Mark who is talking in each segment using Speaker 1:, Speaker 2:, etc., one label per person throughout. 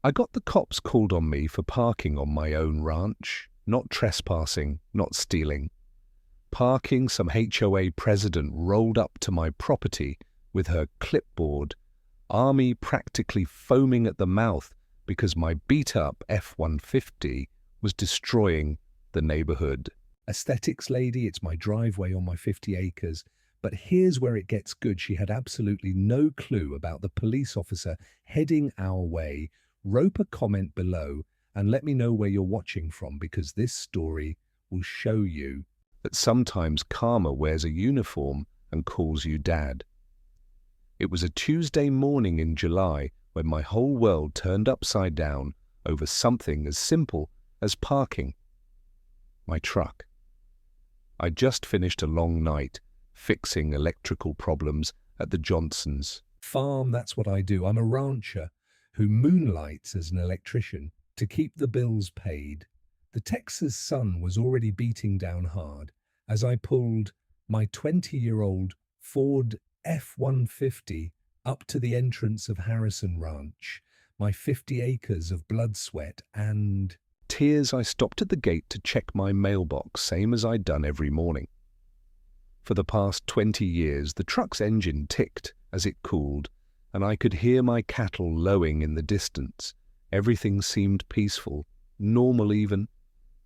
Speaker 1: I got the cops called on me for parking on my own ranch, not trespassing, not stealing. Parking, some HOA president rolled up to my property with her clipboard, army practically foaming at the mouth because my beat-up F-150 was destroying the neighborhood. Aesthetics lady, it's my driveway on my 50 acres. But here's where it gets good. She had absolutely no clue about the police officer heading our way. Rope a comment below and let me know where you're watching from, because this story will show you that sometimes karma wears a uniform and calls you dad. It was a Tuesday morning in July when my whole world turned upside down over something as simple as parking. My truck. I just finished a long night fixing electrical problems at the Johnsons' farm. That's what I do. I'm a rancher who moonlights as an electrician to keep the bills paid. The Texas sun was already beating down hard as I pulled my 20-year-old Ford F-150 up to the entrance of Harrison Ranch, my 50 acres of blood, sweat, and tears. I stopped at the gate to check my mailbox, same as I'd done every morning. For the past 20 years, the truck's engine ticked as it cooled, and I could hear my cattle lowing in the distance. Everything seemed peaceful, normal even.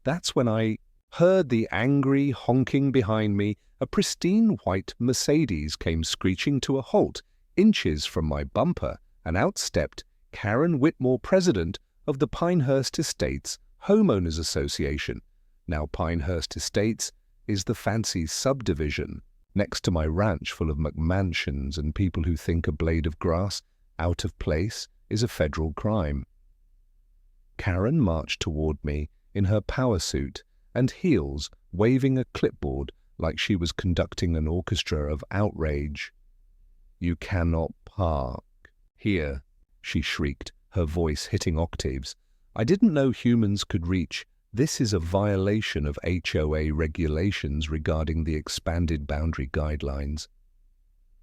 Speaker 1: That's when I heard the angry honking behind me. A pristine white Mercedes came screeching to a halt, inches from my bumper, and out stepped Karen Whitmore, president of the Pinehurst Estates Homeowners Association. Now Pinehurst Estates is the fancy subdivision next to my ranch full of McMansions and people who think a blade of grass out of place is a federal crime. Karen marched toward me in her power suit and heels, waving a clipboard like she was conducting an orchestra of outrage. "You cannot park here," she shrieked, her voice hitting octaves. "I didn't know humans could reach. This is a violation of HOA regulations regarding the expanded boundary guidelines."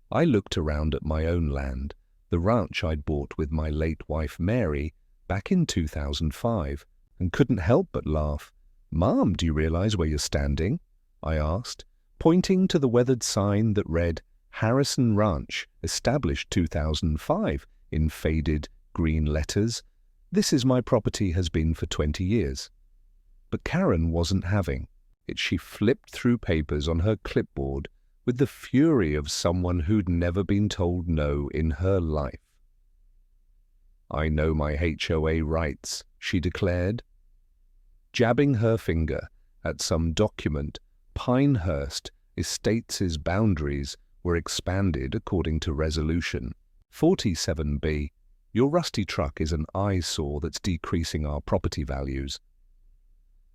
Speaker 1: I looked around at my own land, the ranch I'd bought with my late wife Mary back in 2005, and couldn't help but laugh. "Mom, do you realize where you're standing?" I asked, pointing to the weathered sign that read Harrison Ranch, established 2005, in faded green letters. "This is my property, has been for 20 years. But Karen wasn't having it. She flipped through papers on her clipboard with the fury of someone who'd never been told no in her life. "I know my HOA rights," she declared, jabbing her finger at some document. Pinehurst Estates' boundaries were expanded according to Resolution 47B. "Your rusty truck is an eyesore that's decreasing our property values."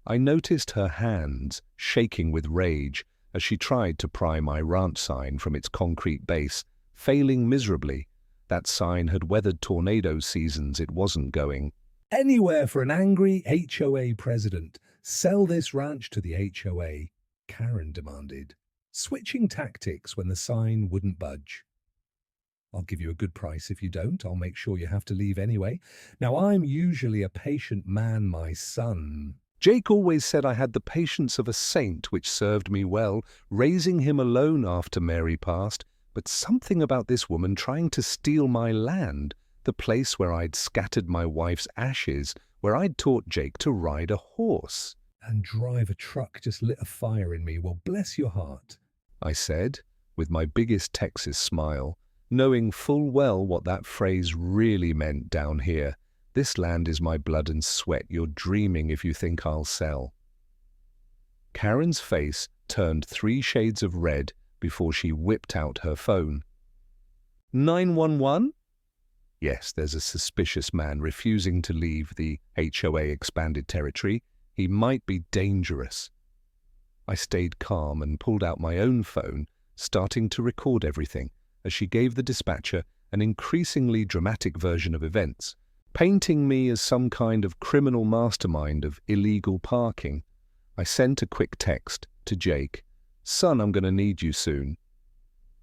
Speaker 1: I noticed her hands shaking with rage as she tried to pry my ranch sign from its concrete base, failing miserably. That sign had weathered tornado seasons. It wasn't going anywhere for an angry HOA president. "Sell this ranch to the HOA," Karen demanded, switching tactics when the sign wouldn't budge. "I'll give you a good price. If you don't, I'll make sure you have to leave anyway." Now, I'm usually a patient man. My son Jake always said I had the patience of a saint, which served me well, raising him alone after Mary passed. But something about this woman trying to steal my land, the place where I'd scattered my wife's ashes, where I'd taught Jake to ride a horse and drive a truck, just lit a fire in me. "Well, bless your heart," I said, with my biggest Texas smile, knowing full well what that phrase really meant down here. "This land is my blood and sweat. You're dreaming if you think I'll sell." Karen's face turned 3 shades of red before she whipped out her phone. 911? "Yes, there's a suspicious man refusing to leave the HOA expanded territory. He might be dangerous." I stayed calm and pulled out my own phone, starting to record everything as she gave the dispatcher an increasingly dramatic version of events, painting me as some kind of criminal mastermind of illegal parking. I sent a quick text to Jake. "Son, I'm going to need you soon."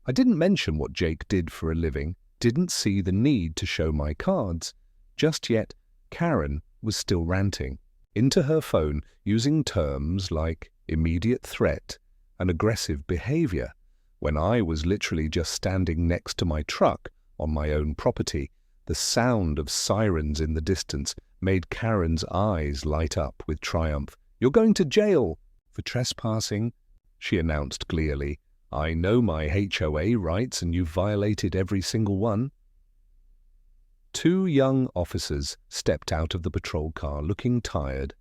Speaker 1: I didn't mention what Jake did for a living, didn't see the need to show my cards just yet. Karen was still ranting into her phone using terms like immediate threat and aggressive behavior when I was literally just standing next to my truck on my own property. The sound of sirens in the distance made Karen's eyes light up with triumph. "You're going to jail for trespassing," she announced gleefully. "I know my HOA rights and you've violated every single one." Two young officers stepped out of the patrol car looking tired.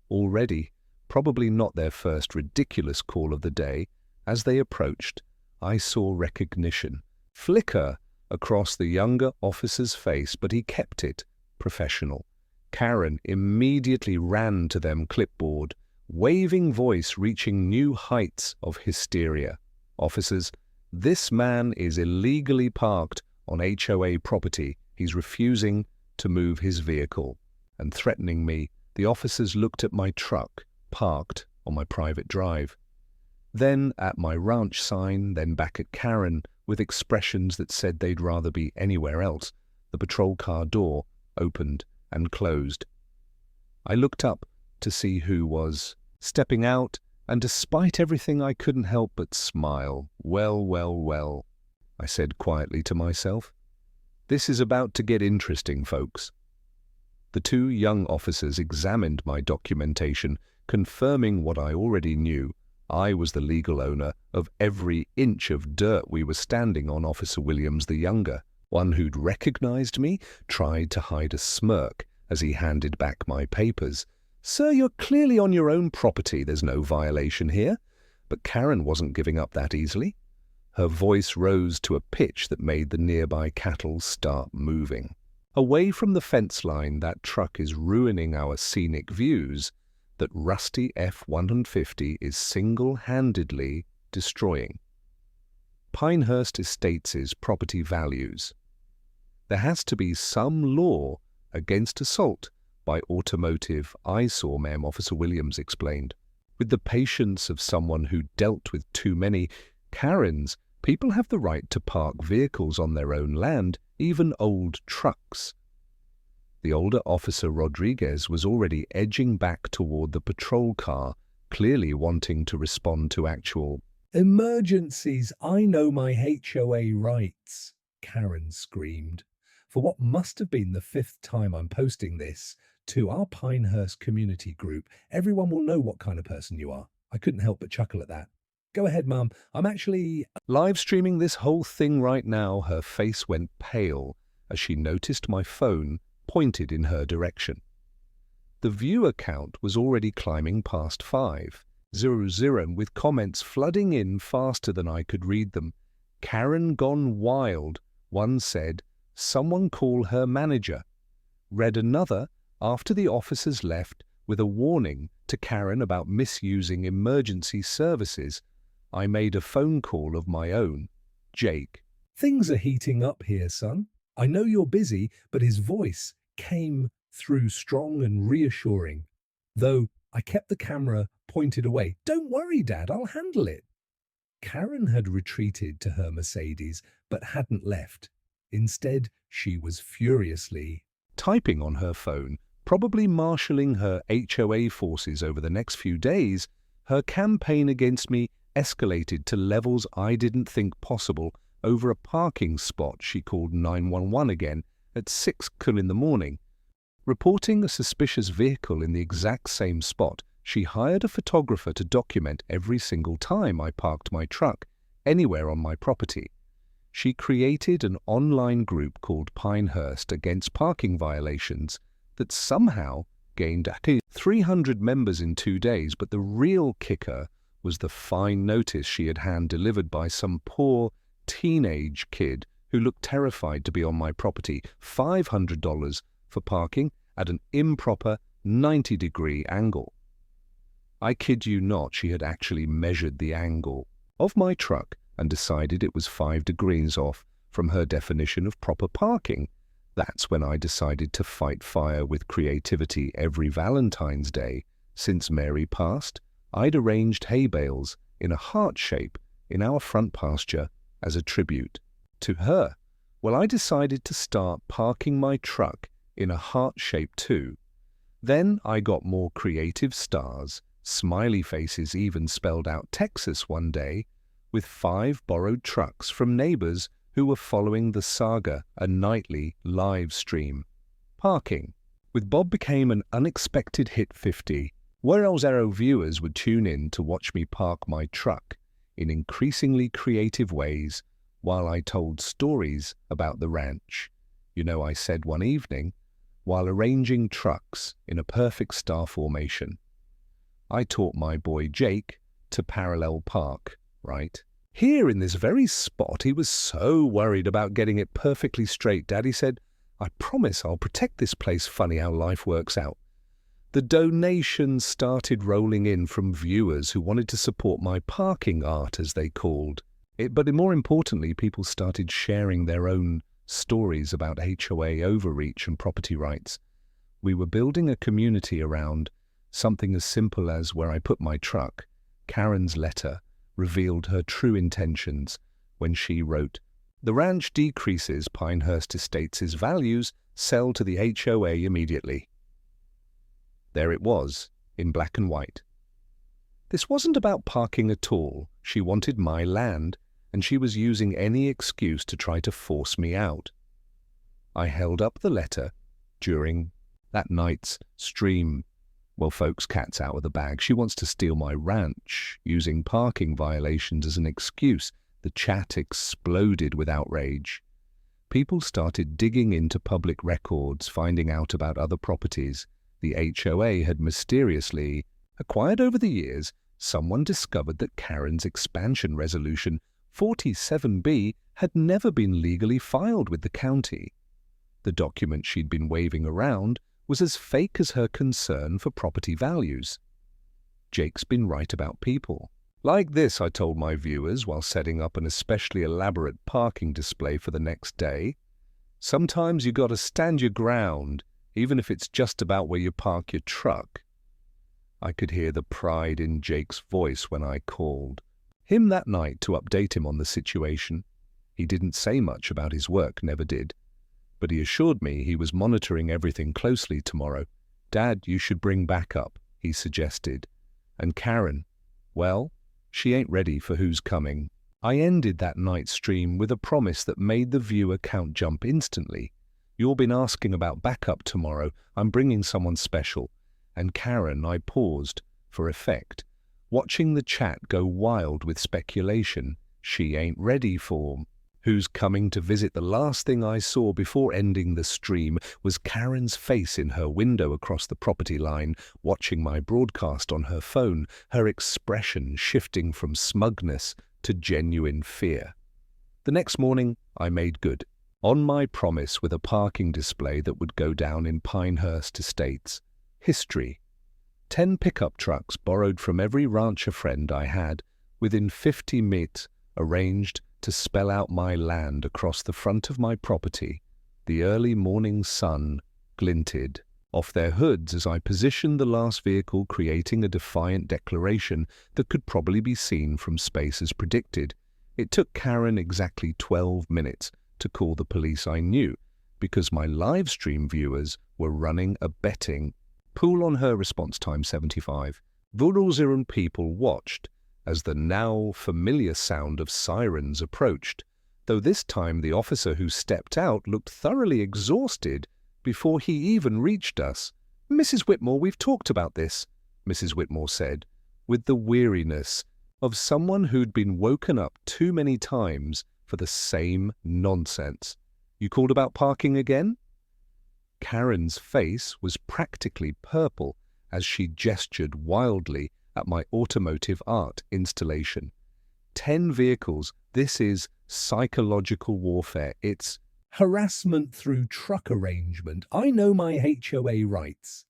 Speaker 1: Already, probably not their first ridiculous call of the day. As they approached, I saw recognition flicker across the younger officer's face, but he kept it professional. Karen immediately ran to them, clipboard, waving voice reaching new heights of hysteria. "Officers, this man is illegally parked on HOA property. He's refusing to move his vehicle," and threatening me. The officers looked at my truck, parked on my private drive, then at my ranch sign, then back at Karen, with expressions that said they'd rather be anywhere else. The patrol car door opened and closed. I looked up to see who was stepping out, and despite everything I couldn't help but smile. "Well, well, well," I said quietly to myself. "This is about to get interesting, folks." The two young officers examined my documentation, confirming what I already knew. I was the legal owner of every inch of dirt we were standing on. Officer Williams the younger, one who'd recognized me, tried to hide a smirk as he handed back my papers. "Sir, you're clearly on your own property. There's no violation here." But Karen wasn't giving up that easily. Her voice rose to a pitch that made the nearby cattle start moving. "Away from the fence line, that truck is ruining our scenic views that rusty F-150 is single-handedly destroying Pinehurst Estates' property values. There has to be some law against assault by automotive eyesore, ma'am," Officer Williams explained. With the patience of someone who dealt with too many Karens, people have the right to park vehicles on their own land, even old trucks. The older officer, Rodriguez, was already edging back toward the patrol car, clearly wanting to respond to actual emergencies. "I know my HOA rights," Karen screamed. "For what must have been the 5th time I'm posting this to our Pinehurst community group. Everyone will know what kind of person you are." I couldn't help but chuckle at that. "Go ahead, Mum. I'm actually live streaming this whole thing right now." Her face went pale as she noticed my phone pointed in her direction. The viewer count was already climbing past 500, with comments flooding in faster than I could read them. "Karen gone wild," one said. "Someone call her manager." Read another after the officers left with a warning to Karen about misusing emergency services. I made a phone call of my own. "Jake, things are heating up here, son. I know you're busy," but his voice came through strong and reassuring, though I kept the camera pointed away. "Don't worry, Dad, I'll handle it." Karen had retreated to her Mercedes, but hadn't left. Instead, she was furiously typing on her phone, probably marshalling her HOA forces over the next few days. Her campaign against me escalated to levels I didn't think possible. Over a parking spot, she called 911 again at 6 in the morning. Reporting a suspicious vehicle in the exact same spot, she hired a photographer to document every single time I parked my truck anywhere on my property. She created an online group called Pinehurst Against Parking Violations that somehow gained 300 members in 2 days, but the real kicker was the fine notice she had hand-delivered by some poor teenage kid who looked terrified to be on my property. $500 for parking at an improper 90-degree angle. I kid you not, she had actually measured the angle of my truck and decided it was 5 degrees off from her definition of proper parking. That's when I decided to fight fire with creativity. Every Valentine's Day since Mary passed, I'd arranged hay bales in a heart shape in our front pasture as a tribute to her. Well, I decided to start parking my truck in a heart shape too. Then I got more creative stars, smiley faces even spelled out Texas one day, with 5 borrowed trucks from neighbors who were following the saga, a nightly live stream. Parking. With Bob became an unexpected hit 50, whereas Arrow viewers would tune in to watch me park my truck in increasingly creative ways while I told stories about the ranch. You know, I said one evening, while arranging trucks in a perfect star formation, I taught my boy Jake to parallel park, right? Here in this very spot, he was so worried about getting it perfectly straight. Daddy said, "I promise I'll protect this place." Funny how life works out. The donations started rolling in from viewers who wanted to support my parking art, as they called it. But more importantly, people started sharing their own stories about HOA overreach and property rights. We were building a community around something as simple as where I put my truck. Karen's letter revealed her true intentions when she wrote, "The ranch decreases Pinehurst Estates' values, sell to the HOA immediately." There it was, in black and white. This wasn't about parking at all. She wanted my land, and she was using any excuse to try to force me out. I held up the letter during that night's stream. Well, folks, cat's out of the bag. She wants to steal my ranch, using parking violations as an excuse. The chat exploded with outrage. People started digging into public records, finding out about other properties the HOA had mysteriously acquired over the years. Someone discovered that Karen's expansion resolution 47B had never been legally filed with the county. The document she'd been waving around was as fake as her concern for property values. Jake's been right about people. Like this, I told my viewers while setting up an especially elaborate parking display for the next day. Sometimes you gotta stand your ground, even if it's just about where you park your truck. I could hear the pride in Jake's voice when I called him that night to update him on the situation. He didn't say much about his work, never did, but he assured me he was monitoring everything closely tomorrow. "Dad, you should bring backup," he suggested. "And Karen, well, she ain't ready for who's coming." I ended that night's stream with a promise that made the viewer count jump instantly. "You've been asking about backup tomorrow. I'm bringing someone special." And Karen, I paused for effect, watching the chat go wild with speculation. She ain't ready for who's coming to visit. The last thing I saw before ending the stream was Karen's face in her window across the property line, watching my broadcast on her phone, her expression shifting from smugness to genuine fear. The next morning, I made good on my promise with a parking display that would go down in Pinehurst Estates history. 10 pickup trucks borrowed from every rancher friend I had, within 50 minutes, arranged to spell out my land across the front of my property. The early morning sun glinted off their hoods as I positioned the last vehicle, creating a defiant declaration that could probably be seen from space as predicted. It took Karen exactly 12 minutes to call the police. I knew, because my live stream viewers were running a betting pool on her response time 75. Vurulziran people watched as the now familiar sound of sirens approached, though this time the officer who stepped out looked thoroughly exhausted before he even reached us. "Mrs. Whitmore, we've talked about this," Mrs. Whitmore said, with the weariness of someone who'd been woken up too many times for the same nonsense. "You called about parking again?" Karen's face was practically purple as she gestured wildly at my automotive art installation. 10 vehicles. This is psychological warfare. It's harassment through truck arrangement. I know my HOA rights.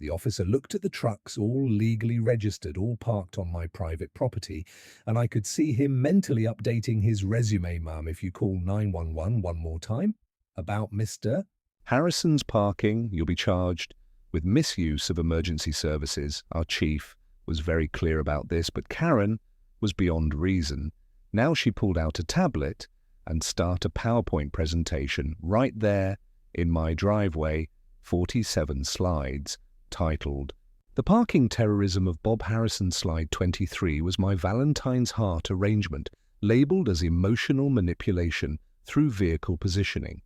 Speaker 1: The officer looked at the trucks, all legally registered, all parked on my private property, and I could see him mentally updating his resume. "Ma'am, if you call 911 one more time about Mr. Harrison's parking, you'll be charged with misuse of emergency services." Our chief was very clear about this, but Karen was beyond reason. Now she pulled out a tablet and started a PowerPoint presentation right there in my driveway, 47 slides, titled, "The Parking Terrorism of Bob Harrison Slide 23 was my Valentine's heart arrangement, labeled as emotional manipulation through vehicle positioning."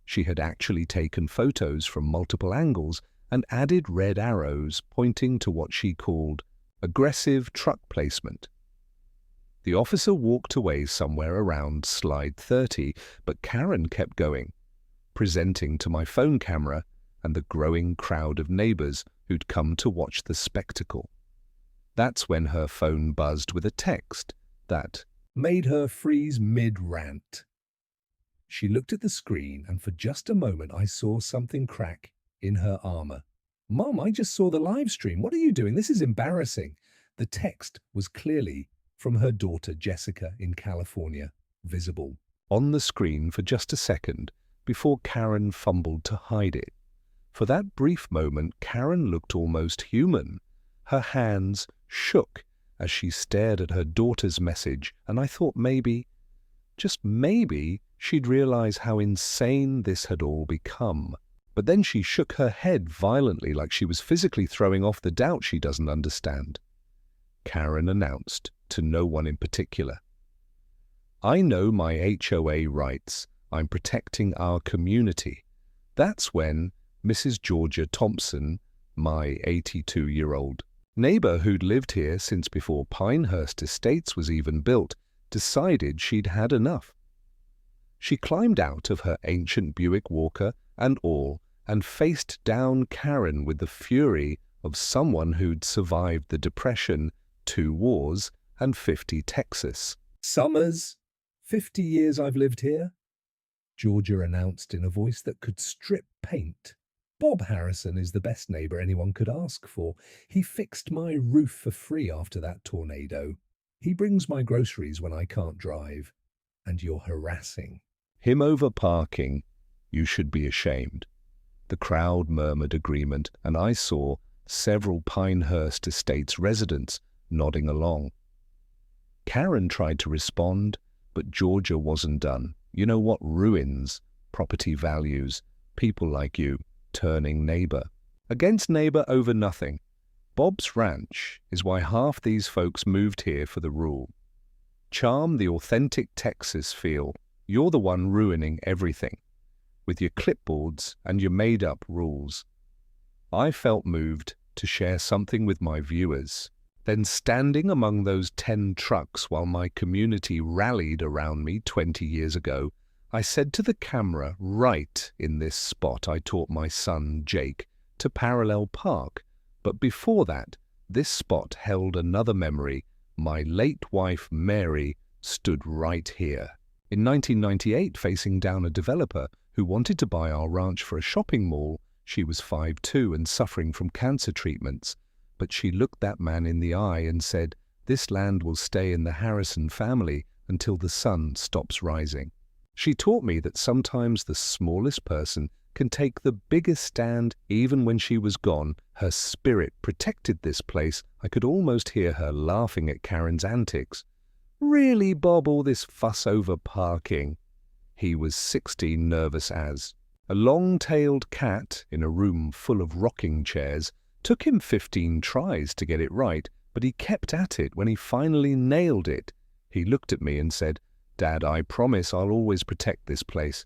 Speaker 1: She had actually taken photos from multiple angles and added red arrows pointing to what she called aggressive truck placement. The officer walked away somewhere around slide 30, but Karen kept going, presenting to my phone camera and the growing crowd of neighbors who'd come to watch the spectacle. That's when her phone buzzed with a text that made her freeze mid-rant. She looked at the screen, and for just a moment I saw something crack in her armor. "Mom, I just saw the live stream. What are you doing? This is embarrassing." The text was clearly from her daughter Jessica in California, visible on the screen for just a second before Karen fumbled to hide it. For that brief moment, Karen looked almost human. Her hands shook as she stared at her daughter's message, and I thought maybe, just maybe, she'd realize how insane this had all become. But then she shook her head violently, like she was physically throwing off the doubt she doesn't understand. Karen announced, to no one in particular, "I know my HOA rights. I'm protecting our community." That's when Mrs. Georgia Thompson, my 82-year-old neighbor who'd lived here since before Pinehurst Estates was even built, decided she'd had enough. She climbed out of her ancient Buick Walker and all and faced down Karen with the fury of someone who'd survived the Depression, 2 wars, and 50 Texas summers. 50 years I've lived here, Georgia announced in a voice that could strip paint. "Bob Harrison is the best neighbor anyone could ask for. He fixed my roof for free after that tornado. He brings my groceries when I can't drive. And you're harassing him over parking. You should be ashamed." The crowd murmured agreement, and I saw several Pinehurst Estates residents nodding along. Karen tried to respond, but Georgia wasn't done. You know what ruins property values? People like you turning neighbor against neighbor over nothing. Bob's Ranch is why half these folks moved here for the rule. Charm the authentic Texas feel. You're the one ruining everything with your clipboards and your made-up rules. I felt moved to share something with my viewers. Then, standing among those 10 trucks while my community rallied around me 20 years ago, I said to the camera, right in this spot I taught my son, Jake, to parallel park. But before that, this spot held another memory. My late wife, Mary, stood right here. In 1998, facing down a developer who wanted to buy our ranch for a shopping mall. She was 5'2" and suffering from cancer treatments. But she looked that man in the eye and said, "This land will stay in the Harrison family until the sun stops rising." She taught me that sometimes the smallest person can take the biggest stand. Even when she was gone, her spirit protected this place. I could almost hear her laughing at Karen's antics. "Really, Bob, all this fuss over parking?" He was 16, nervous as a long-tailed cat in a room full of rocking chairs. Took him 15 tries to get it right, but he kept at it. When he finally nailed it, he looked at me and said, "Dad, I promise I'll always protect this place."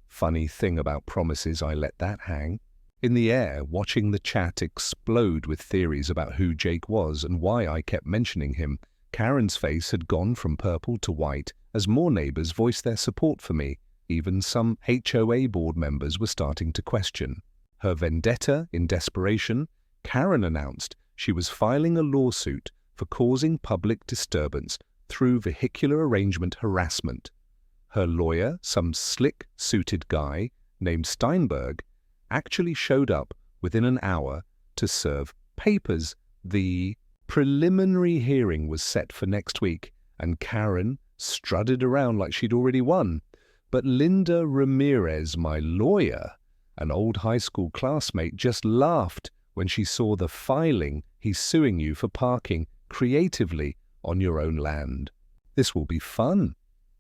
Speaker 1: Funny thing about promises, I let that hang in the air, watching the chat explode with theories about who Jake was and why I kept mentioning him. Karen's face had gone from purple to white as more neighbors voiced their support for me. Even some HOA board members were starting to question her vendetta. In desperation, Karen announced she was filing a lawsuit for causing public disturbance through vehicular arrangement harassment. Her lawyer, some slick-suited guy named Steinberg, actually showed up within an hour to serve papers. The preliminary hearing was set for next week, and Karen strutted around like she'd already won. But Linda Ramirez, my lawyer, an old high school classmate, just laughed when she saw the filing. "He's suing you for parking creatively on your own land." This will be fun.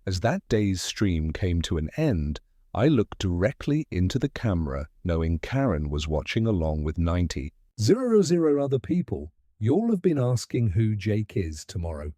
Speaker 1: As that day's stream came to an end, I looked directly into the camera, knowing Karen was watching along with 90,000 other people. You'll have been asking who Jake is tomorrow.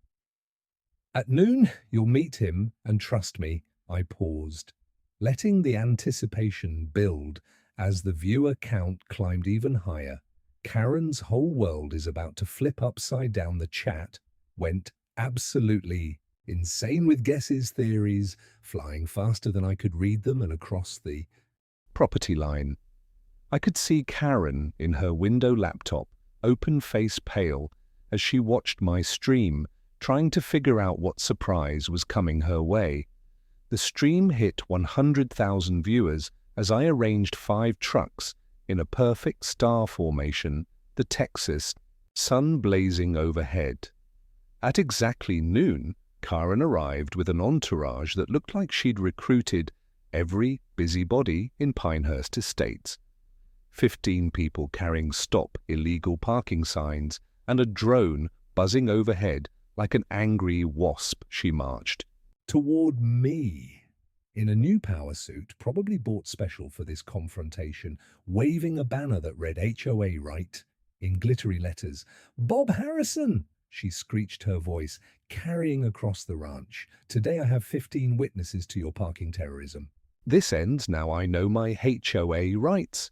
Speaker 1: At noon, you'll meet him, and trust me, I paused, letting the anticipation build as the viewer count climbed even higher. Karen's whole world is about to flip upside down. The chat went absolutely insane with guesses, theories, flying faster than I could read them and across the property line. I could see Karen in her window laptop, open face pale, as she watched my stream, trying to figure out what surprise was coming her way. The stream hit 100,000 viewers as I arranged 5 trucks in a perfect star formation, the Texas, sun blazing overhead. At exactly noon, Karen arrived with an entourage that looked like she'd recruited every busybody in Pinehurst Estates. 15 people carrying "Stop Illegal Parking" signs and a drone buzzing overhead like an angry wasp. She marched toward me in a new power suit, probably bought special for this confrontation, waving a banner that read HOA right in glittery letters. "Bob Harrison!" she screeched, her voice carrying across the ranch. "Today I have 15 witnesses to your parking terrorism. This ends now I know my HOA rights."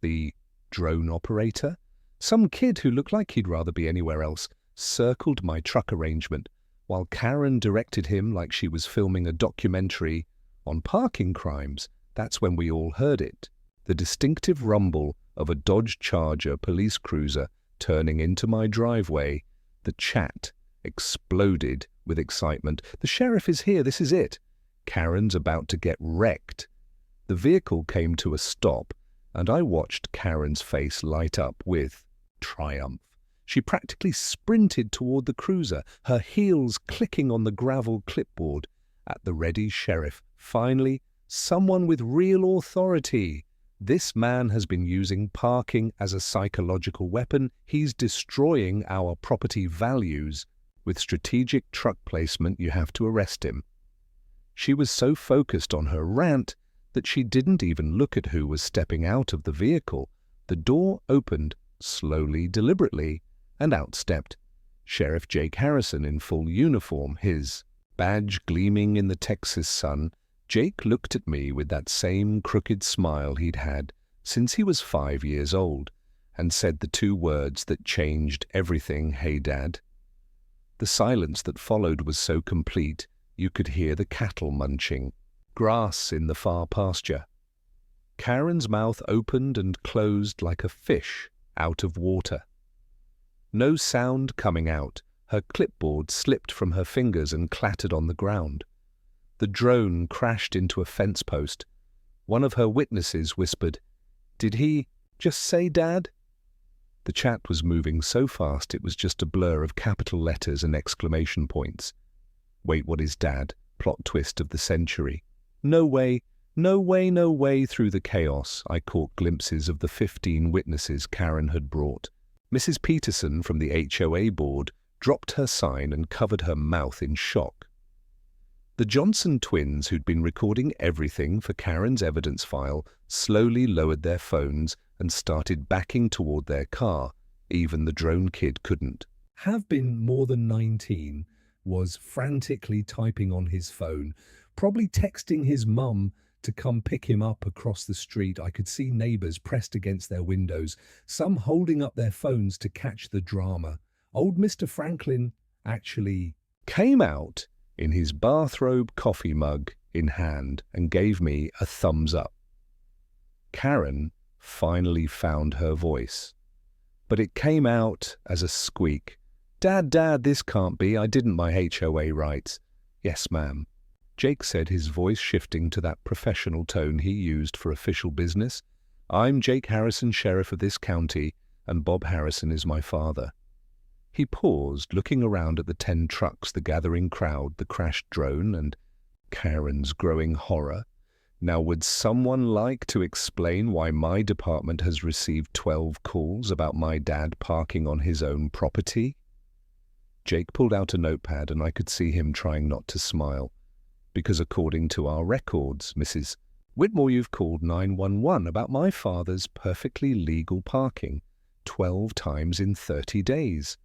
Speaker 1: The drone operator, some kid who looked like he'd rather be anywhere else, circled my truck arrangement, while Karen directed him like she was filming a documentary on parking crimes. That's when we all heard it. The distinctive rumble of a Dodge Charger police cruiser turning into my driveway. The chat exploded with excitement. "The sheriff is here, this is it. Karen's about to get wrecked." The vehicle came to a stop, and I watched Karen's face light up with triumph. She practically sprinted toward the cruiser, her heels clicking on the gravel clipboard. At the ready, sheriff. Finally, someone with real authority. This man has been using parking as a psychological weapon. He's destroying our property values. With strategic truck placement, you have to arrest him. She was so focused on her rant that she didn't even look at who was stepping out of the vehicle. The door opened, slowly, deliberately, and out stepped Sheriff Jake Harrison in full uniform, his badge gleaming in the Texas sun. Jake looked at me with that same crooked smile he'd had since he was 5 years old, and said the 2 words that changed everything, "Hey, Dad." The silence that followed was so complete, you could hear the cattle munching grass in the far pasture. Karen's mouth opened and closed like a fish out of water. No sound coming out. Her clipboard slipped from her fingers and clattered on the ground. The drone crashed into a fence post. One of her witnesses whispered, "Did he just say Dad?" The chat was moving so fast it was just a blur of capital letters and exclamation points. Wait, what is Dad? Plot twist of the century. No way, no way, no way. Through the chaos, I caught glimpses of the 15 witnesses Karen had brought. Mrs. Peterson from the HOA board dropped her sign and covered her mouth in shock. The Johnson twins, who'd been recording everything for Karen's evidence file, slowly lowered their phones and started backing toward their car. Even the drone kid couldn't have been more than 19, was frantically typing on his phone, probably texting his mum to come pick him up across the street. I could see neighbors pressed against their windows, some holding up their phones to catch the drama. Old Mr. Franklin actually came out in his bathrobe, coffee mug in hand, and gave me a thumbs up. Karen finally found her voice, but it came out as a squeak. "Dad, Dad, this can't be. I didn't my HOA rights." "Yes, ma'am," Jake said, his voice shifting to that professional tone he used for official business. "I'm Jake Harrison, sheriff of this county, and Bob Harrison is my father." He paused, looking around at the 10 trucks, the gathering crowd, the crashed drone, and Karen's growing horror. Now, would someone like to explain why my department has received 12 calls about my dad parking on his own property? Jake pulled out a notepad, and I could see him trying not to smile. Because according to our records, Mrs. Whitmore, you've called 911 about my father's perfectly legal parking 12 times in 30 days.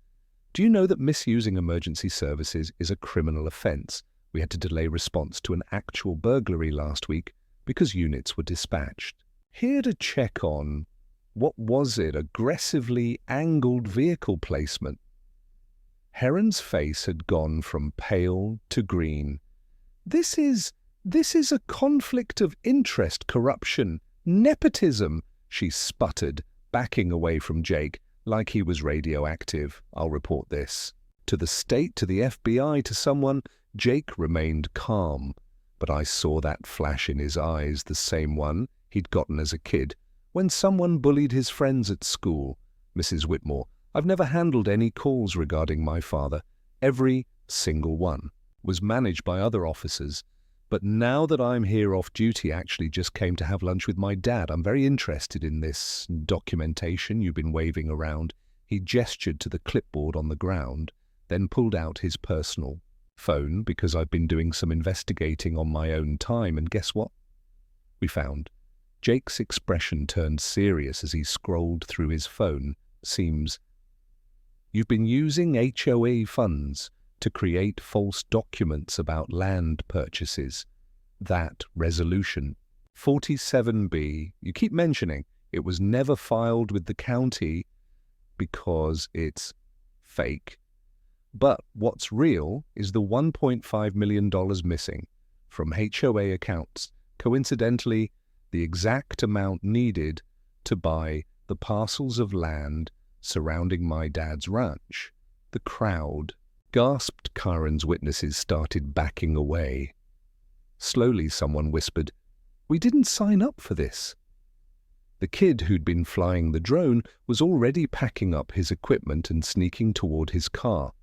Speaker 1: Do you know that misusing emergency services is a criminal offence? We had to delay response to an actual burglary last week because units were dispatched. Here to check on, what was it, aggressively angled vehicle placement? Heron's face had gone from pale to green. This is a conflict of interest, corruption, nepotism, she sputtered, backing away from Jake like he was radioactive. I'll report this. To the state, to the FBI, to someone. Jake remained calm, but I saw that flash in his eyes, the same one he'd gotten as a kid, when someone bullied his friends at school. Mrs. Whitmore, I've never handled any calls regarding my father. Every single one was managed by other officers. But now that I'm here off duty, actually just came to have lunch with my dad. I'm very interested in this documentation you've been waving around. He gestured to the clipboard on the ground, then pulled out his personal phone because I've been doing some investigating on my own time, and guess what? We found. Jake's expression turned serious as he scrolled through his phone. Seems you've been using HOA funds to create false documents about land purchases. That resolution, 47B, you keep mentioning, it was never filed with the county because it's fake. But what's real is the $1.5 million missing from HOA accounts. Coincidentally, the exact amount needed to buy the parcels of land surrounding my dad's ranch. The crowd gasped. Karen's witnesses started backing away. Slowly, someone whispered, "We didn't sign up for this." The kid who'd been flying the drone was already packing up his equipment and sneaking toward his car.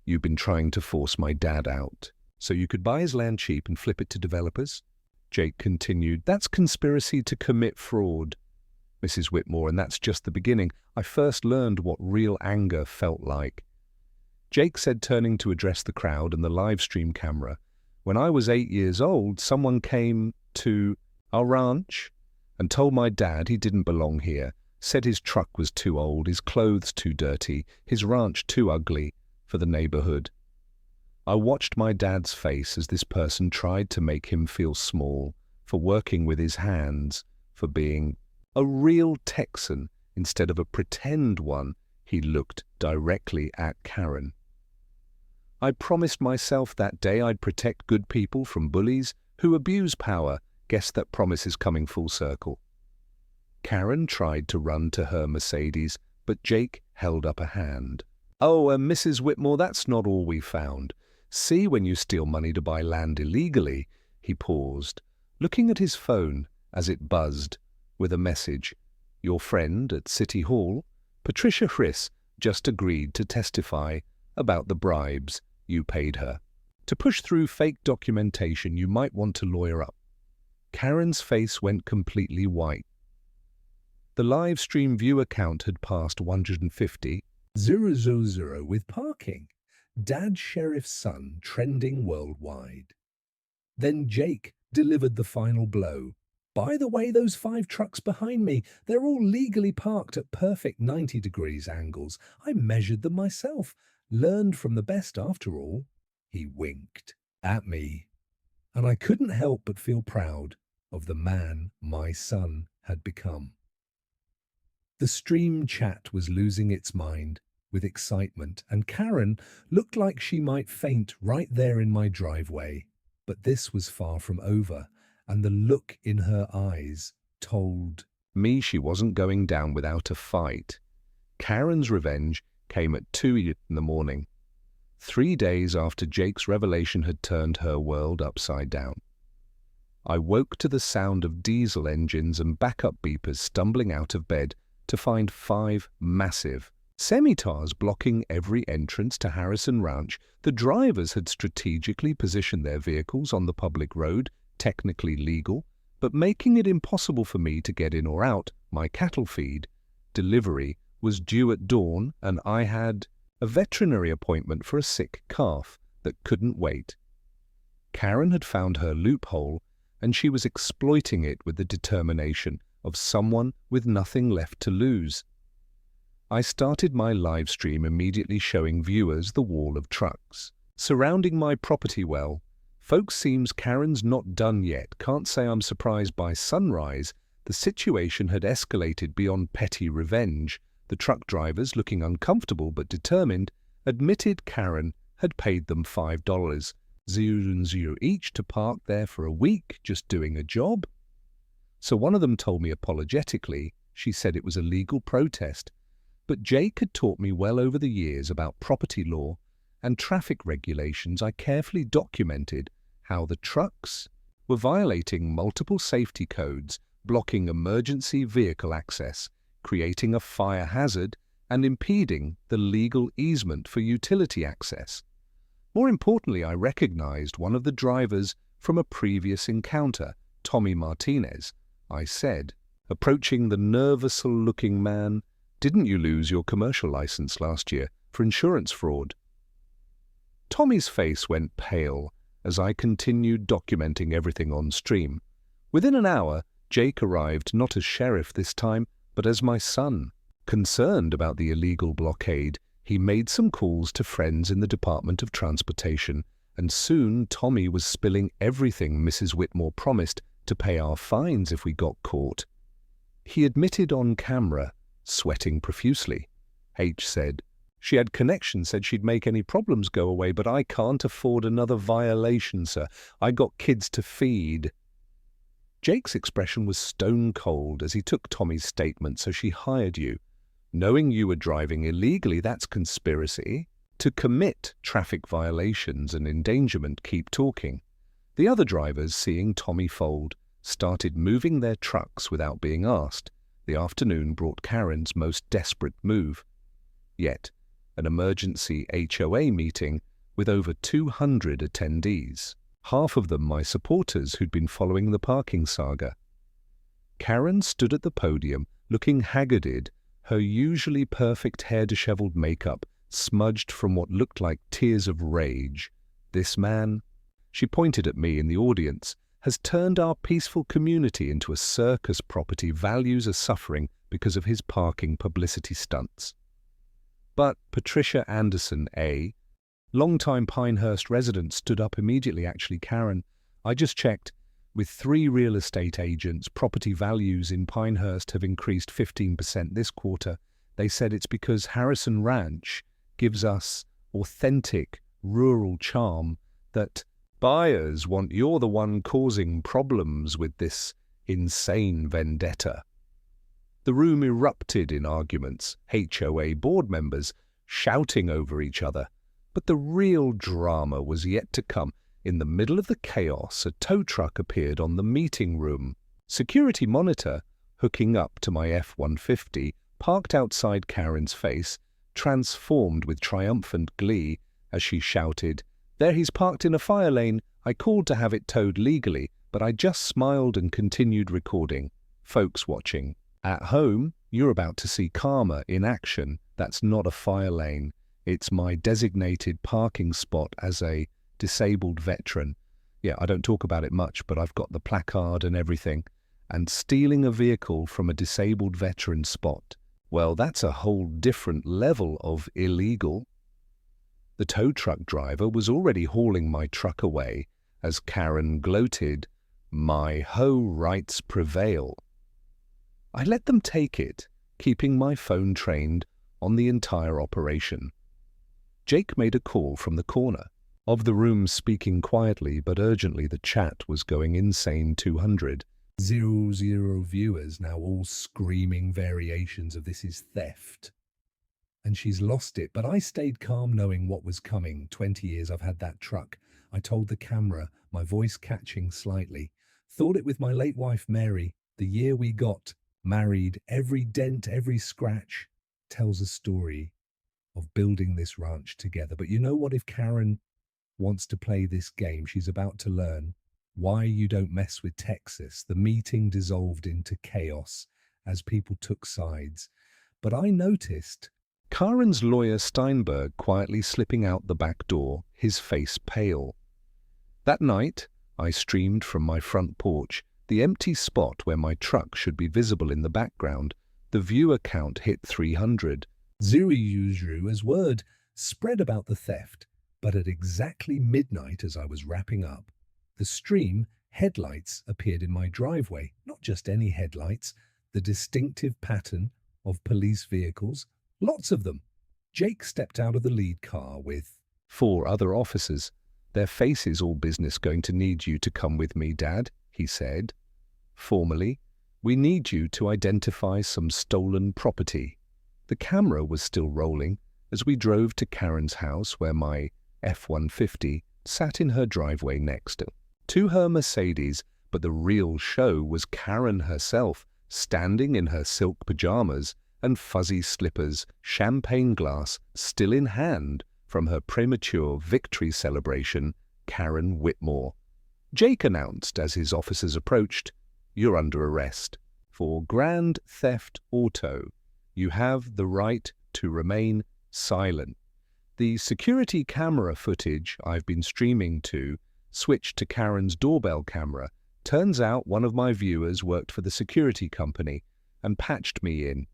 Speaker 1: "You've been trying to force my dad out so you could buy his land cheap and flip it to developers?" Jake continued. "That's conspiracy to commit fraud, Mrs. Whitmore, and that's just the beginning. I first learned what real anger felt like." Jake said, turning to address the crowd and the live stream camera, "When I was 8 years old, someone came to our ranch and told my dad he didn't belong here, said his truck was too old, his clothes too dirty, his ranch too ugly for the neighborhood. I watched my dad's face as this person tried to make him feel small, for working with his hands, for being a real Texan instead of a pretend one." He looked directly at Karen. "I promised myself that day I'd protect good people from bullies who abuse power. Guess that promise is coming full circle." Karen tried to run to her Mercedes, but Jake held up a hand. "Oh, Mrs. Whitmore, that's not all we found. See, when you steal money to buy land illegally," he paused, looking at his phone as it buzzed with a message. "Your friend at City Hall, Patricia Friss, just agreed to testify about the bribes you paid her. To push through fake documentation, you might want to lawyer up." Karen's face went completely white. The live stream view count had passed 150,000 with parking. Dad Sheriff's son trending worldwide. Then Jake delivered the final blow. "By the way, those 5 trucks behind me, they're all legally parked at perfect 90 degrees angles. I measured them myself. Learned from the best after all." He winked at me, and I couldn't help but feel proud of the man my son had become. The stream chat was losing its mind with excitement, and Karen looked like she might faint right there in my driveway. But this was far from over, and the look in her eyes told me she wasn't going down without a fight. Karen's revenge came at 2 in the morning, 3 days after Jake's revelation had turned her world upside down. I woke to the sound of diesel engines and backup beepers stumbling out of bed to find 5 massive semitars blocking every entrance to Harrison Ranch. The drivers had strategically positioned their vehicles on the public road, technically legal, but making it impossible for me to get in or out. My cattle feed delivery was due at dawn, and I had a veterinary appointment for a sick calf that couldn't wait. Karen had found her loophole and she was exploiting it with the determination of someone with nothing left to lose. I started my live stream immediately showing viewers the wall of trucks surrounding my property. Well, folks, seems Karen's not done yet. Can't say I'm surprised. By sunrise, the situation had escalated beyond petty revenge. The truck drivers, looking uncomfortable but determined, admitted Karen had paid them $5.00 each to park there for a week, just doing a job. So one of them told me apologetically, she said it was a legal protest, but Jake had taught me well over the years about property law and traffic regulations. I carefully documented how the trucks were violating multiple safety codes, blocking emergency vehicle access, creating a fire hazard, and impeding the legal easement for utility access. More importantly, I recognized one of the drivers from a previous encounter, Tommy Martinez. I said, approaching the nervous-looking man, "Didn't you lose your commercial license last year for insurance fraud?" Tommy's face went pale as I continued documenting everything on stream. Within an hour, Jake arrived not as sheriff this time, but as my son. Concerned about the illegal blockade, he made some calls to friends in the Department of Transportation, and soon Tommy was spilling everything Mrs. Whitmore promised to pay our fines if we got caught. He admitted on camera, sweating profusely. H said, "She had connections, said she'd make any problems go away, but I can't afford another violation, sir. I got kids to feed." Jake's expression was stone cold as he took Tommy's statement. "So she hired you, knowing you were driving illegally. That's conspiracy to commit traffic violations and endangerment. Keep talking." The other drivers, seeing Tommy fold, started moving their trucks without being asked. The afternoon brought Karen's most desperate move. Yet, an emergency HOA meeting with over 200 attendees. Half of them my supporters who'd been following the parking saga. Karen stood at the podium, looking haggarded, her usually perfect hair-disheveled makeup smudged from what looked like tears of rage. "This man," she pointed at me in the audience, "has turned our peaceful community into a circus property. Values are suffering because of his parking publicity stunts." But Patricia Anderson, a longtime Pinehurst resident, stood up immediately. "Actually, Karen, I just checked. With 3 real estate agents, property values in Pinehurst have increased 15% this quarter. They said it's because Harrison Ranch gives us authentic rural charm that buyers want. You're the one causing problems with this insane vendetta." The room erupted in arguments, HOA board members shouting over each other. But the real drama was yet to come. In the middle of the chaos, a tow truck appeared on the meeting room. Security monitor, hooking up to my F-150, parked outside Karen's face, transformed with triumphant glee as she shouted, "There, he's parked in a fire lane. I called to have it towed legally, but I just smiled and continued recording." Folks watching at home, you're about to see karma in action. That's not a fire lane. It's my designated parking spot as a disabled veteran. Yeah, I don't talk about it much, but I've got the placard and everything. And stealing a vehicle from a disabled veteran spot, well, that's a whole different level of illegal. The tow truck driver was already hauling my truck away as Karen gloated, "My hoe rights prevail." I let them take it, keeping my phone trained on the entire operation. Jake made a call from the corner of the room, speaking quietly but urgently. The chat was going insane. 200 viewers now, all screaming variations of "This is theft." And she's lost it. But I stayed calm, knowing what was coming. 20 years I've had that truck. I told the camera, my voice catching slightly. Thought it with my late wife, Mary, the year we got married. Every dent, every scratch tells a story of building this ranch together. But you know what? If Karen wants to play this game, she's about to learn why you don't mess with Texas. The meeting dissolved into chaos as people took sides. But I noticed Karen's lawyer Steinberg quietly slipping out the back door, his face pale. That night, I streamed from my front porch, the empty spot where my truck should be visible in the background. The viewer count hit 300. Zuru as word spread about the theft, but at exactly midnight as I was wrapping up, the stream headlights appeared in my driveway. Not just any headlights, the distinctive pattern of police vehicles, lots of them. Jake stepped out of the lead car with 4 other officers. Their faces all business. Going to need you to come with me, Dad, he said. Formally, we need you to identify some stolen property. The camera was still rolling as we drove to Karen's house, where my F-150 sat in her driveway next to her Mercedes, but the real show was Karen herself, standing in her silk pajamas and fuzzy slippers, champagne glass still in hand from her premature victory celebration. Karen Whitmore. Jake announced as his officers approached, "You're under arrest for grand theft auto. You have the right to remain silent." The security camera footage I've been streaming to switched to Karen's doorbell camera. Turns out one of my viewers worked for the security company and patched me in.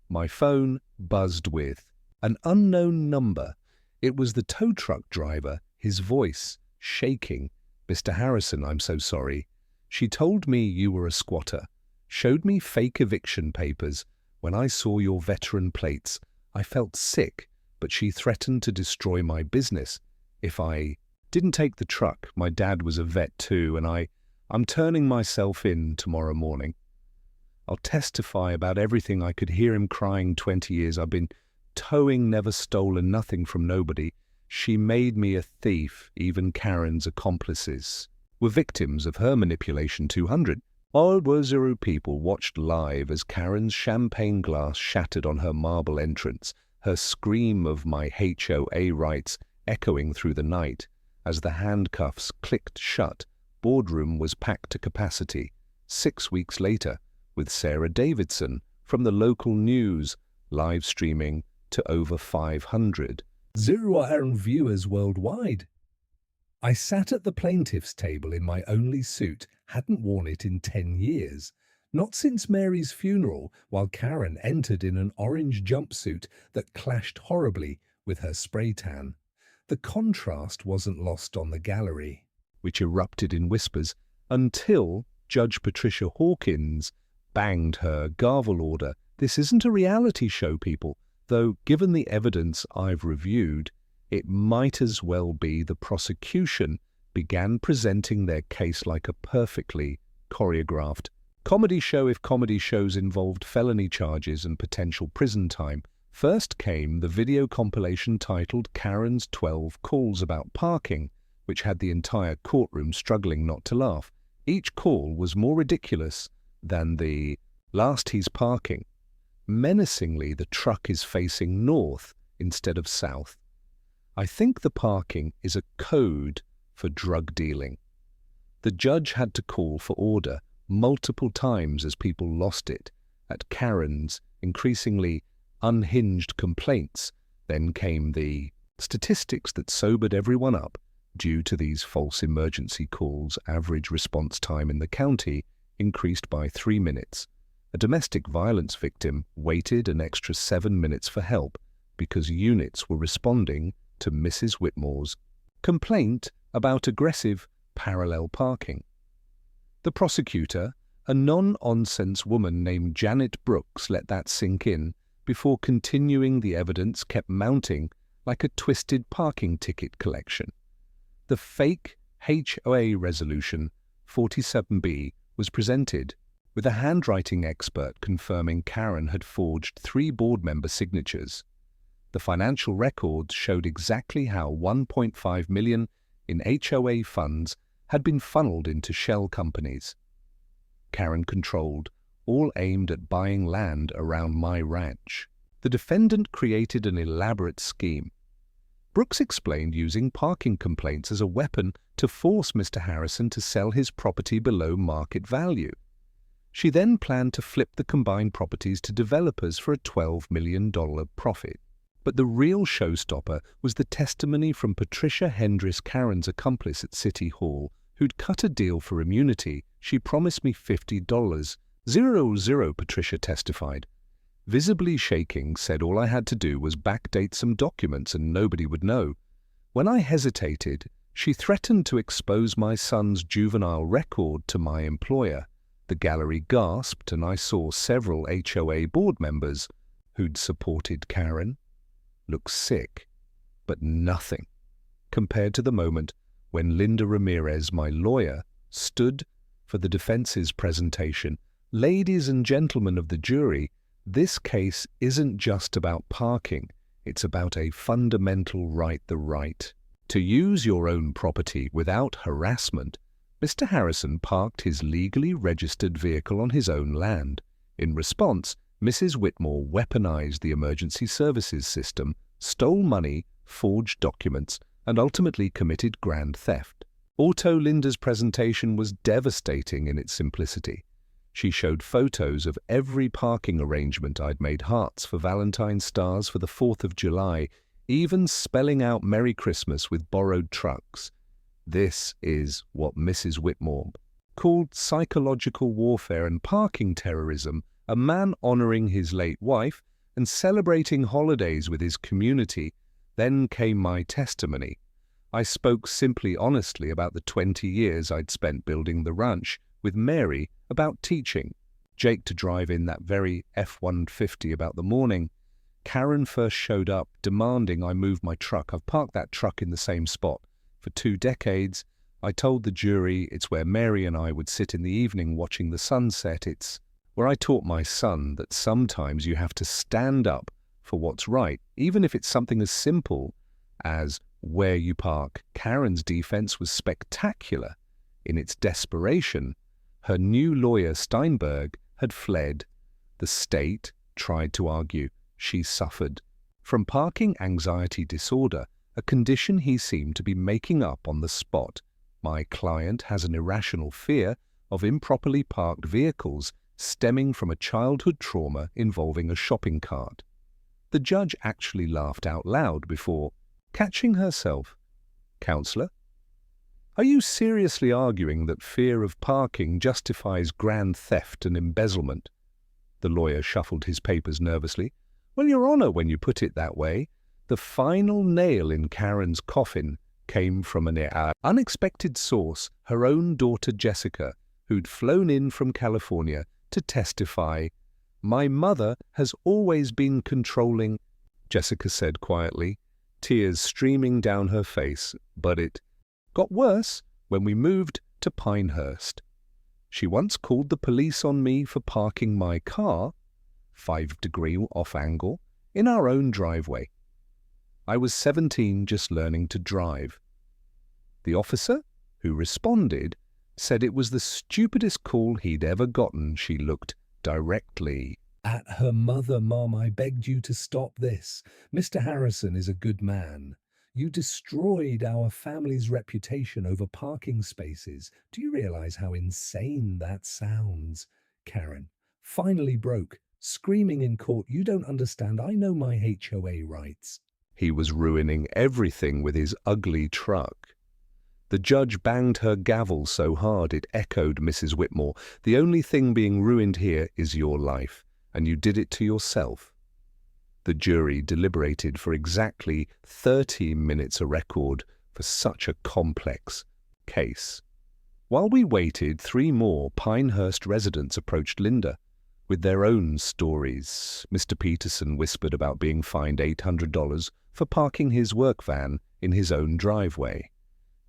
Speaker 1: My phone buzzed with an unknown number. It was the tow truck driver, his voice shaking. "Mr. Harrison, I'm so sorry. She told me you were a squatter, showed me fake eviction papers. When I saw your veteran plates, I felt sick, but she threatened to destroy my business if I didn't take the truck. My dad was a vet too, and I'm turning myself in tomorrow morning. I'll testify about everything." I could hear him crying. 20 years I've been towing, never stolen, nothing from nobody. She made me a thief. Even Karen's accomplices were victims of her manipulation. 200 odd Zuru people watched live as Karen's champagne glass shattered on her marble entrance, her scream of "my HOA rights" echoing through the night. As the handcuffs clicked shut, boardroom was packed to capacity. 6 weeks later, with Sarah Davidson from the local news live streaming to over 500 Zuru viewers worldwide. I sat at the plaintiff's table in my only suit, hadn't worn it in 10 years. Not since Mary's funeral, while Karen entered in an orange jumpsuit that clashed horribly with her spray tan. The contrast wasn't lost on the gallery, which erupted in whispers until Judge Patricia Hawkins banged her gavel order. "This isn't a reality show, people, though given the evidence I've reviewed, it might as well be." The prosecution began presenting their case like a perfectly choreographed comedy show. If comedy shows involved felony charges and potential prison time, first came the video compilation titled Karen's 12 Calls About Parking, which had the entire courtroom struggling not to laugh. Each call was more ridiculous than the last. He's parking. Menacingly, the truck is facing north instead of south. I think the parking is a code for drug dealing. The judge had to call for order multiple times as people lost it at Karen's increasingly unhinged complaints. Then came the statistics that sobered everyone up. Due to these false emergency calls, average response time in the county increased by 3 minutes. A domestic violence victim waited an extra 7 minutes for help because units were responding to Mrs. Whitmore's complaint about aggressive parallel parking. The prosecutor, a non-nonsense woman named Janet Brooks, let that sink in before continuing. The evidence kept mounting like a twisted parking ticket collection. The fake HOA resolution 47B was presented, with a handwriting expert confirming Karen had forged 3 board member signatures. The financial records showed exactly how $1.5 million in HOA funds had been funneled into shell companies Karen controlled, all aimed at buying land around my ranch. The defendant created an elaborate scheme. Brooks explained using parking complaints as a weapon to force Mr. Harrison to sell his property below market value. She then planned to flip the combined properties to developers for a $12 million profit. But the real showstopper was the testimony from Patricia Hendris, Karen's accomplice at City Hall, who'd cut a deal for immunity. She promised me $50. 0, Patricia testified. Visibly shaking, said all I had to do was backdate some documents and nobody would know. When I hesitated, she threatened to expose my son's juvenile record to my employer. The gallery gasped and I saw several HOA board members who'd supported Karen look sick, but nothing compared to the moment when Linda Ramirez, my lawyer, stood for the defense's presentation. Ladies and gentlemen of the jury, this case isn't just about parking. It's about a fundamental right, the right to use your own property without harassment. Mr. Harrison parked his legally registered vehicle on his own land. In response, Mrs. Whitmore weaponized the emergency services system, stole money, forged documents, and ultimately committed grand theft. Although Linda's presentation was devastating in its simplicity, she showed photos of every parking arrangement. I'd made hearts for Valentine's stars for the 4th of July, even spelling out Merry Christmas with borrowed trucks. This is what Mrs. Whitmore called psychological warfare and parking terrorism, a man honoring his late wife and celebrating holidays with his community. Then came my testimony. I spoke simply honestly about the 20 years I'd spent building the ranch, with Mary about teaching, Jake to drive in that very F-150 about the morning. Karen first showed up demanding I move my truck. I've parked that truck in the same spot for 2 decades. I told the jury it's where Mary and I would sit in the evening watching the sunset. It's where I taught my son that sometimes you have to stand up for what's right, even if it's something as simple as where you park. Karen's defense was spectacular. In its desperation, her new lawyer, Steinberg, had fled. The state tried to argue she suffered from parking anxiety disorder, a condition he seemed to be making up on the spot. My client has an irrational fear of improperly parked vehicles stemming from a childhood trauma involving a shopping cart. The judge actually laughed out loud before catching herself. Counselor, are you seriously arguing that fear of parking justifies grand theft and embezzlement? The lawyer shuffled his papers nervously. Well, Your Honor, when you put it that way, the final nail in Karen's coffin came from an unexpected source, her own daughter Jessica, who'd flown in from California to testify. My mother has always been controlling, Jessica said quietly, tears streaming down her face, but it got worse when we moved to Pinehurst. She once called the police on me for parking my car, 5-degree off angle, in our own driveway. I was 17, just learning to drive. The officer, who responded, said it was the stupidest call he'd ever gotten. She looked directly at her mother. Mom, I begged you to stop this. Mr. Harrison is a good man. You destroyed our family's reputation over parking spaces. Do you realize how insane that sounds? Karen finally broke, screaming in court, you don't understand. I know my HOA rights. He was ruining everything with his ugly truck. The judge banged her gavel so hard it echoed. Mrs. Whitmore, the only thing being ruined here is your life, and you did it to yourself. The jury deliberated for exactly 30 minutes, a record for such a complex case. While we waited, 3 more Pinehurst residents approached Linda with their own stories. Mr. Peterson whispered about being fined $800 for parking his work van in his own driveway.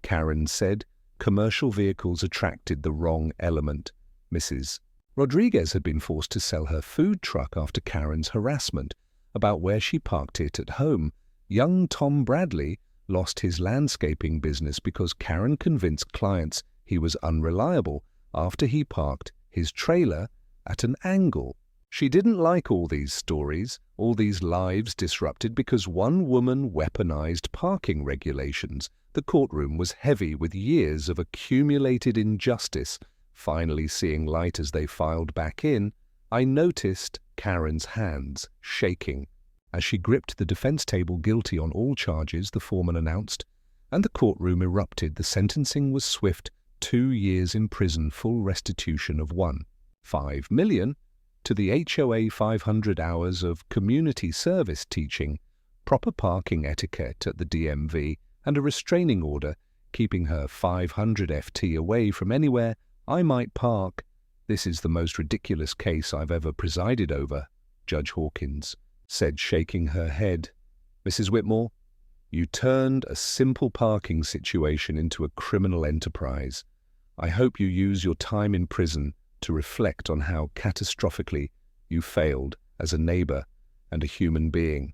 Speaker 1: Karen said commercial vehicles attracted the wrong element. Mrs. Rodriguez had been forced to sell her food truck after Karen's harassment about where she parked it at home. Young Tom Bradley lost his landscaping business because Karen convinced clients he was unreliable after he parked his trailer at an angle. She didn't like all these stories, all these lives disrupted because one woman weaponized parking regulations. The courtroom was heavy with years of accumulated injustice finally seeing light as they filed back in. I noticed Karen's hands shaking as she gripped the defense table. Guilty on all charges, the foreman announced, and the courtroom erupted. The sentencing was swift, 2 years in prison, full restitution of 1.5 million, to the HOA 500 hours of community service teaching, proper parking etiquette at the DMV, and a restraining order keeping her 500 FT away from anywhere I might park. This is the most ridiculous case I've ever presided over, Judge Hawkins said, shaking her head. Mrs. Whitmore, you turned a simple parking situation into a criminal enterprise. I hope you use your time in prison to reflect on how catastrophically you failed as a neighbor and a human being.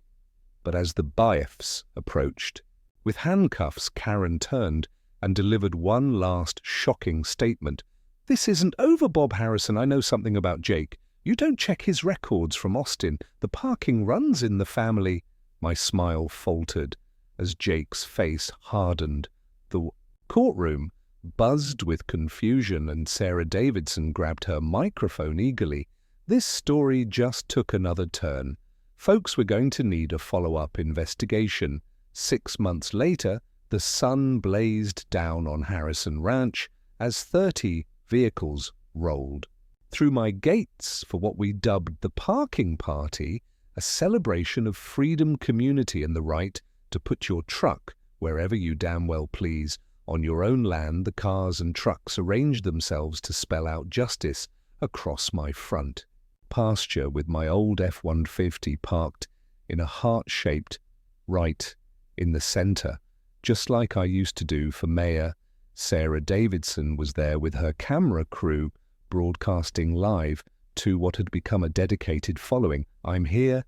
Speaker 1: But as the bailiffs approached, with handcuffs, Karen turned and delivered one last shocking statement. This isn't over, Bob Harrison. I know something about Jake. You don't check his records from Austin. The parking runs in the family. My smile faltered as Jake's face hardened. The courtroom buzzed with confusion, and Sarah Davidson grabbed her microphone eagerly. This story just took another turn. Folks were going to need a follow-up investigation. 6 months later, the sun blazed down on Harrison Ranch as 30 vehicles rolled through my gates for what we dubbed the parking party, a celebration of freedom, community, and the right to put your truck wherever you damn well please. On your own land, the cars and trucks arranged themselves to spell out justice across my front pasture, with my old F-150 parked in a heart-shaped right in the center, just like I used to do for Mayor. Sarah Davidson was there with her camera crew, broadcasting live to what had become a dedicated following. I'm here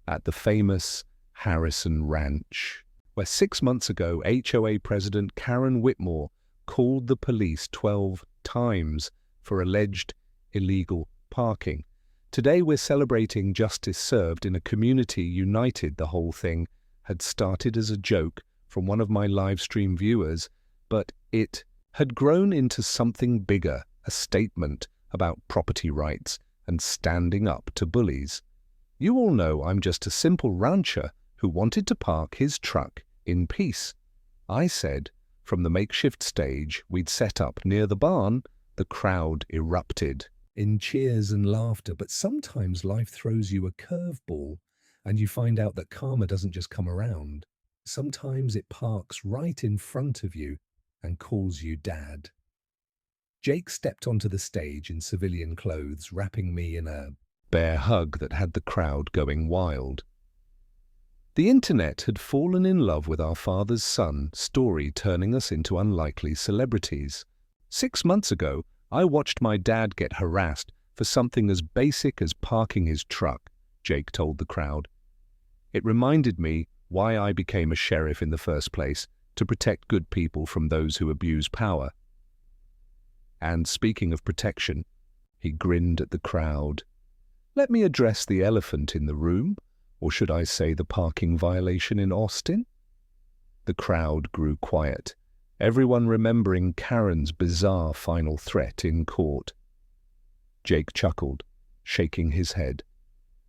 Speaker 1: at the famous Harrison Ranch, where 6 months ago HOA President Karen Whitmore called the police 12 times for alleged illegal parking. Today we're celebrating justice served in a community united. The whole thing had started as a joke from one of my live stream viewers, but it had grown into something bigger, a statement about property rights and standing up to bullies. You all know I'm just a simple rancher who wanted to park his truck in peace. I said. From the makeshift stage we'd set up near the barn, the crowd erupted in cheers and laughter. But sometimes life throws you a curveball, and you find out that karma doesn't just come around. Sometimes it parks right in front of you and calls you Dad. Jake stepped onto the stage in civilian clothes, wrapping me in a bear hug that had the crowd going wild. The internet had fallen in love with our father's son story, turning us into unlikely celebrities. 6 months ago, I watched my dad get harassed for something as basic as parking his truck, Jake told the crowd. It reminded me why I became a sheriff in the first place, to protect good people from those who abuse power. And speaking of protection, he grinned at the crowd. Let me address the elephant in the room, or should I say the parking violation in Austin? The crowd grew quiet, everyone remembering Karen's bizarre final threat in court. Jake chuckled, shaking his head.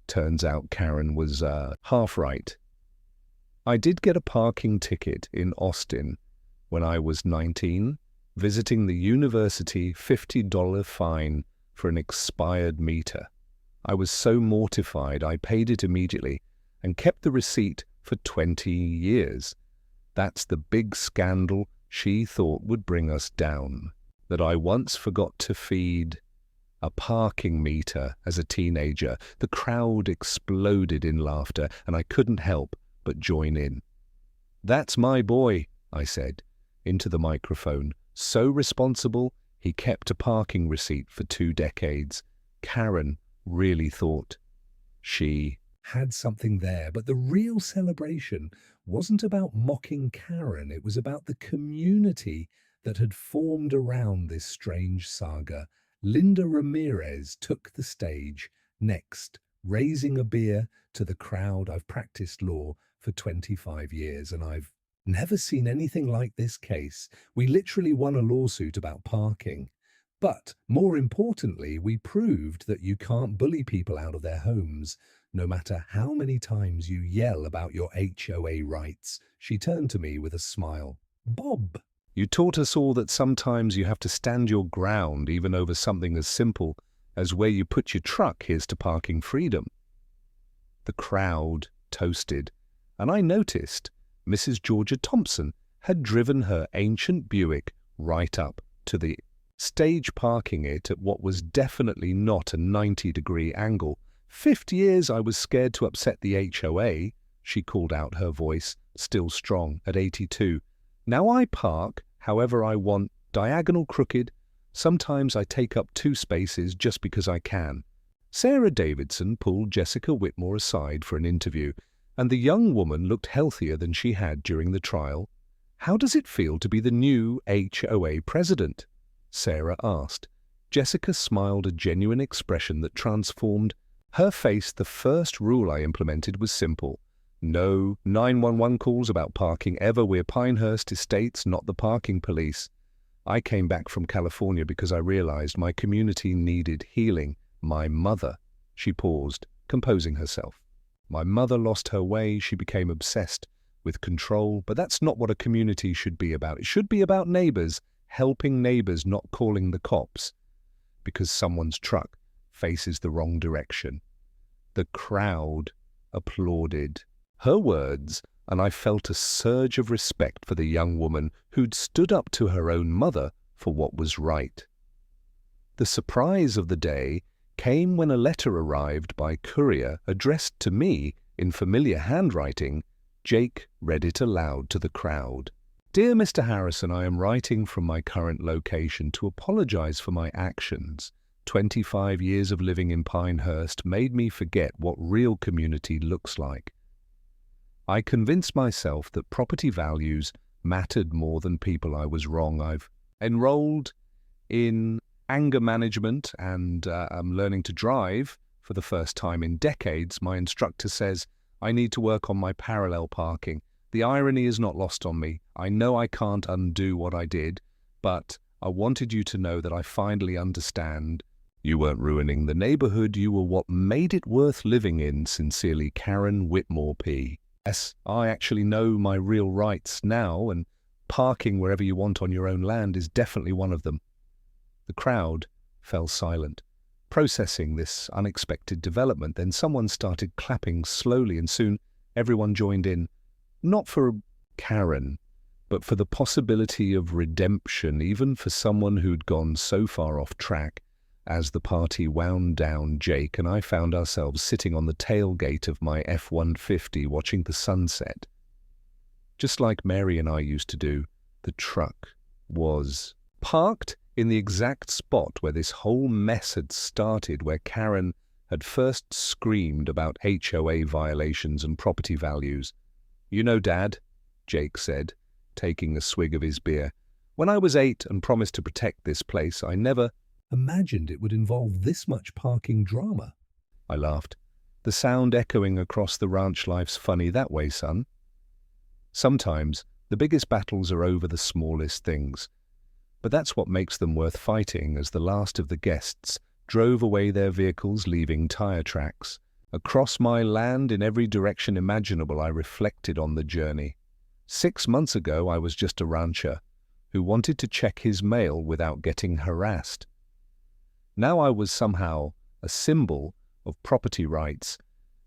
Speaker 1: Turns out Karen was half right. I did get a parking ticket in Austin when I was 19, visiting the university, $50 fine for an expired meter. I was so mortified I paid it immediately and kept the receipt for 20 years. That's the big scandal she thought would bring us down, that I once forgot to feed a parking meter as a teenager. The crowd exploded in laughter, and I couldn't help but join in. That's my boy, I said into the microphone. So responsible, he kept a parking receipt for 2 decades. Karen really thought she had something there, but the real celebration wasn't about mocking Karen. It was about the community that had formed around this strange saga. Linda Ramirez took the stage next, raising a beer to the crowd. I've practiced law for 25 years, and I've never seen anything like this case. We literally won a lawsuit about parking. But more importantly, we proved that you can't bully people out of their homes, no matter how many times you yell about your HOA rights. She turned to me with a smile. Bob, You taught us all that sometimes you have to stand your ground even over something as simple as where you put your truck. Here's to parking freedom." The crowd toasted, and I noticed Mrs. Georgia Thompson had driven her ancient Buick right up to the stage, parking it at what was definitely not a 90-degree angle. 50 years I was scared to upset the HOA, she called out, her voice still strong at 82. Now I park however I want, diagonal, crooked. Sometimes I take up 2 spaces just because I can. Sarah Davidson pulled Jessica Whitmore aside for an interview, and the young woman looked healthier than she had during the trial. "How does it feel to be the new HOA president?" Sarah asked. Jessica smiled, a genuine expression that transformed her face. "The first rule I implemented was simple. No 911 calls about parking ever. We're Pinehurst Estates, not the parking police. I came back from California because I realized my community needed healing. My mother," she paused, composing herself. "My mother lost her way. She became obsessed with control, but that's not what a community should be about. It should be about neighbors, helping neighbors, not calling the cops because someone's truck faces the wrong direction." The crowd applauded her words, and I felt a surge of respect for the young woman who'd stood up to her own mother for what was right. The surprise of the day came when a letter arrived by courier addressed to me in familiar handwriting. Jake read it aloud to the crowd. "Dear Mr. Harrison, I am writing from my current location to apologize for my actions. 25 years of living in Pinehurst made me forget what real community looks like. I convinced myself that property values mattered more than people. I was wrong. I've enrolled in anger management and I'm learning to drive for the first time in decades. My instructor says I need to work on my parallel parking. The irony is not lost on me. I know I can't undo what I did, but I wanted you to know that I finally understand. You weren't ruining the neighborhood. You were what made it worth living in. Sincerely, Karen Whitmore P. Yes, I actually know my real rights now, and parking wherever you want on your own land is definitely one of them." The crowd fell silent, processing this unexpected development. Then someone started clapping slowly, and soon everyone joined in, not for Karen, but for the possibility of redemption, even for someone who'd gone so far off track. As the party wound down, Jake and I found ourselves sitting on the tailgate of my F-150 watching the sunset. Just like Mary and I used to do, the truck was parked in the exact spot where this whole mess had started, where Karen had first screamed about HOA violations and property values. "You know, Dad," Jake said, taking a swig of his beer, "when I was 8 and promised to protect this place, I never imagined it would involve this much parking drama." I laughed, the sound echoing across the ranch. "Life's funny that way, son. Sometimes the biggest battles are over the smallest things, but that's what makes them worth fighting." As the last of the guests drove away, their vehicles leaving tire tracks across my land in every direction imaginable, I reflected on the journey. 6 months ago, I was just a rancher who wanted to check his mail without getting harassed. Now I was somehow a symbol of property rights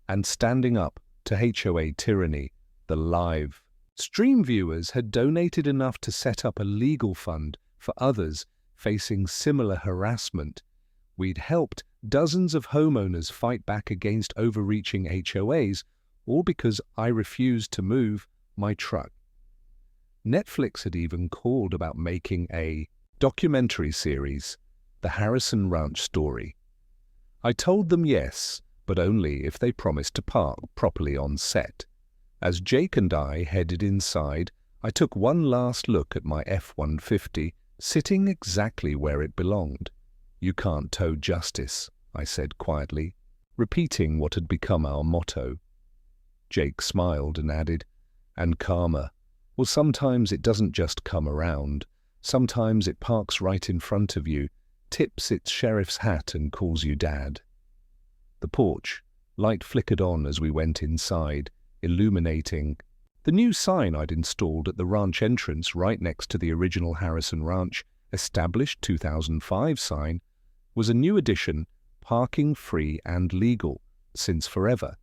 Speaker 1: and standing up to HOA tyranny. The live stream viewers had donated enough to set up a legal fund for others facing similar harassment. We'd helped dozens of homeowners fight back against overreaching HOAs, all because I refused to move my truck. Netflix had even called about making a documentary series, The Harrison Ranch Story. I told them yes, but only if they promised to park properly on set. As Jake and I headed inside, I took one last look at my F-150, sitting exactly where it belonged. "You can't tow justice," I said quietly, repeating what had become our motto. Jake smiled and added, "And karma. Well, sometimes it doesn't just come around. Sometimes it parks right in front of you, tips its sheriff's hat and calls you Dad." The porch light flickered on as we went inside, illuminating The new sign I'd installed at the ranch entrance right next to the original Harrison Ranch established 2005 sign was a new addition, parking free and legal, since forever,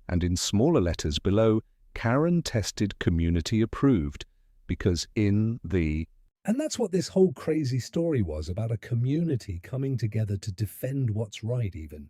Speaker 1: and in smaller letters below, Karen tested community approved, because in the... And that's what this whole crazy story was, about a community coming together to defend what's right even.